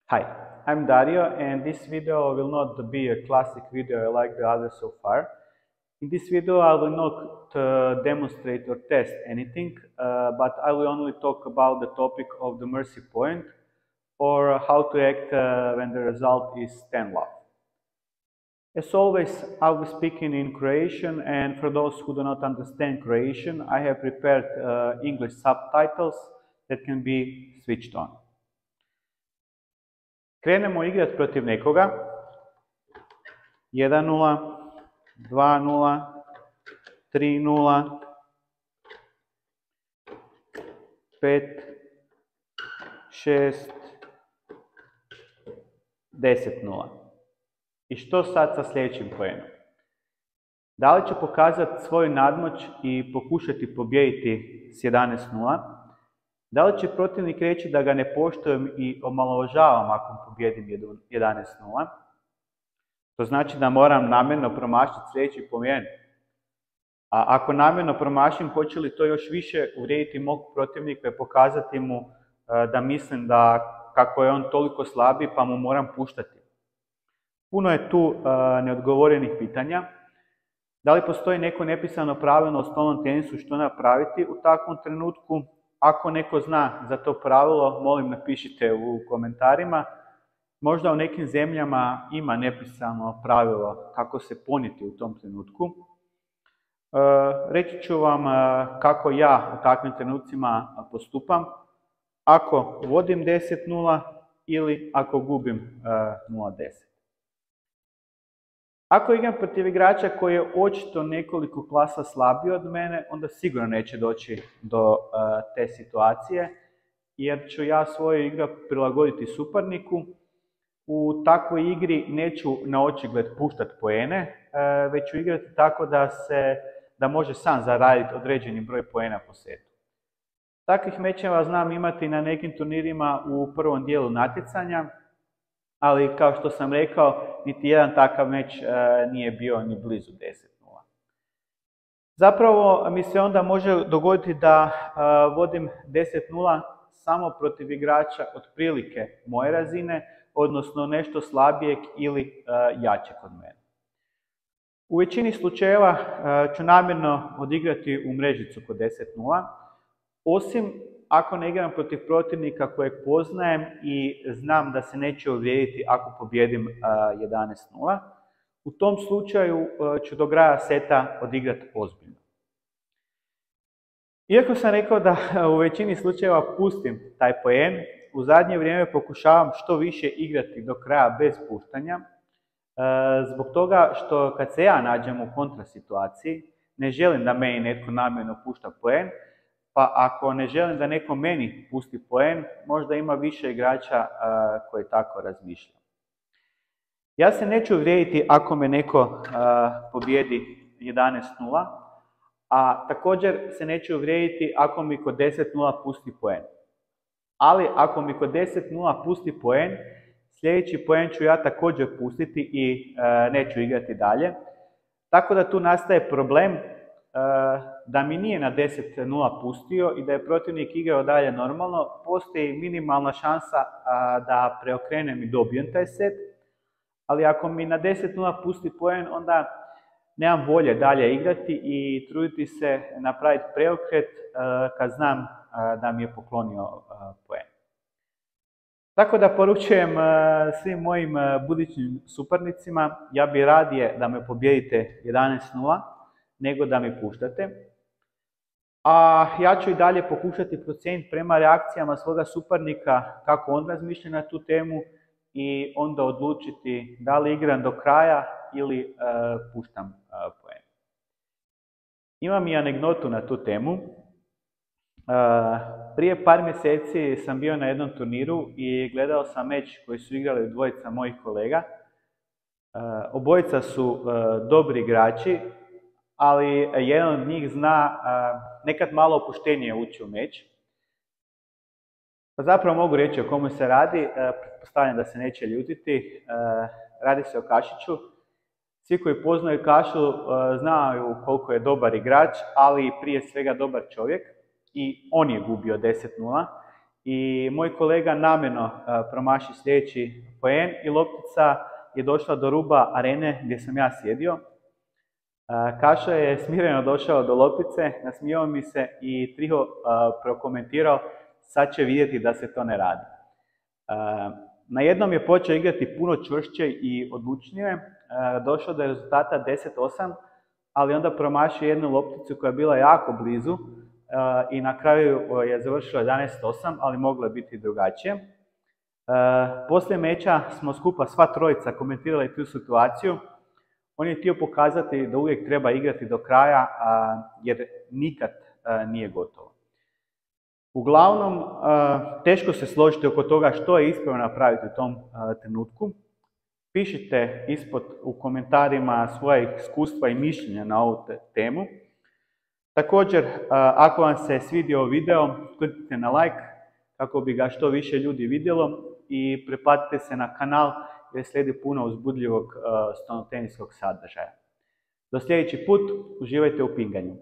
Hi, I'm Dario, and this video will not be a classic video like the others so far. In this video I will not demonstrate or test anything, but I will only talk about the topic of the mercy point, or how to act when the result is 10 love. As always, I will be speaking in Croatian, and for those who do not understand Croatian, I have prepared English subtitles that can be switched on. Krenemo igrati protiv nekoga. 1-0, 2-0, 3-0, 5, 6, 10-0. I što sad sa sljedećim poenom? Da li ću pokazati svoju nadmoć i pokušati pobijediti s 11-0? Da li će protivnik reći da ga ne poštujem i omalovažavam ako pobijedim 11-0? To znači da moram namjerno promašiti sljedeći poen. A ako namjerno promašim, hoće li to još više uvrijediti mog protivnika i pokazati mu da mislim da kako je on toliko slabiji pa mu moram puštati? Puno je tu neodgovorenih pitanja. Da li postoji neko nepisano pravilo o stolnom tenisu što napraviti u takvom trenutku? Ako neko zna za to pravilo, molim napišite u komentarima. Možda u nekim zemljama ima nepisano pravilo kako se ponijeti u tom trenutku. Reći ću vam kako ja u takvim trenucima postupam. Ako vodim 10-0 ili ako gubim 0-10. Ako igram protiv igrača koji je očito nekoliko klasa slabiji od mene, onda sigurno neće doći do te situacije, jer ću ja svoju igru prilagoditi suparniku. U takvoj igri neću na očigled puštati poene, već ću igrati tako da može sam zaraditi određeni broj poena po setu. Takvih mečeva znam imati na nekim turnirima u prvom dijelu natjecanja, ali kao što sam rekao, niti jedan takav meč nije bio ni blizu 10-0. Zapravo mi se onda može dogoditi da vodim 10-0 samo protiv igrača otprilike moje razine, odnosno nešto slabijeg ili jačeg od mene. U većini slučajeva ću namjerno odigrati u mrežicu kod 10-0, osim ako ne igram protiv protivnika kojeg poznajem i znam da se neće uvrijediti ako pobijedim 11-0. U tom slučaju ću do kraja seta odigrati ozbiljno. Iako sam rekao da u većini slučajeva pustim taj poen, u zadnje vrijeme pokušavam što više igrati do kraja bez puštanja, zbog toga što kad se ja nađem u kontrasituaciji, ne želim da meni netko namjerno pušta poen, pa ako ne želim da neko meni pusti poen, možda ima više igrača koji tako razmišljaju. Ja se neću uvrijediti ako me neko pobijedi 11-0, a također se neću uvrijediti ako mi kod 10-0 pusti poen. Ali ako mi kod 10-0 pusti poen, sljedeći poen ću ja također pustiti i neću igrati dalje. Tako da tu nastaje problem da mi nije na 10-0 pustio i da je protivnik igrao dalje normalno. Postoji minimalna šansa da preokrenem i dobijem taj set, ali ako mi na 10-0 pusti poen, onda nemam volje dalje igrati i truditi se napraviti preokret kad znam da mi je poklonio poen. Tako da poručujem svim mojim budućim suparnicima, ja bi radije da me pobijedite 11-0 nego da mi puštate. A ja ću i dalje pokušati procijeniti prema reakcijama svoga suparnika kako on razmišlja na tu temu i onda odlučiti da li igram do kraja ili puštam poen. Imam i anegdotu na tu temu. Prije par mjeseci sam bio na jednom turniru i gledao sam meč koji su igrali dvojica mojih kolega. Obojica su dobri igrači, ali jedan od njih zna nekad malo opuštenije ući u meč. Pa zapravo mogu reći o komu se radi, pretpostavljam da se neće ljutiti. Radi se o Kašiću. Svi koji poznaju Kašu znaju koliko je dobar igrač, ali prije svega dobar čovjek. I on je gubio 10-0 i moj kolega namjerno promaši sljedeći poen i loptica je došla do ruba arene gdje sam ja sjedio. Kašo je smireno došao do loptice, nasmijao mi se i Triho prokomentirao: sad će vidjeti da se to ne radi. Na jednom je počeo igrati puno čvršće i odlučnije, došao do rezultata 10-8, ali onda promašio jednu lopticu koja je bila jako blizu i na kraju je završilo 11-8, ali moglo je biti drugačije. Poslije meča smo skupa sva trojica komentirali tu situaciju. On je htio pokazati da uvijek treba igrati do kraja, jer nikad nije gotovo. Uglavnom, teško se složiti oko toga što je ispravno napraviti u tom trenutku. Pišite ispod u komentarima svoje iskustva i mišljenja na ovu temu. Također, ako vam se svidio video, kliknite na like kako bi ga što više ljudi vidjelo i pretplatite se na kanal jer slijedi puno uzbudljivog stolnoteniskog sadržaja. Do sljedeći put, uživajte u pinganju.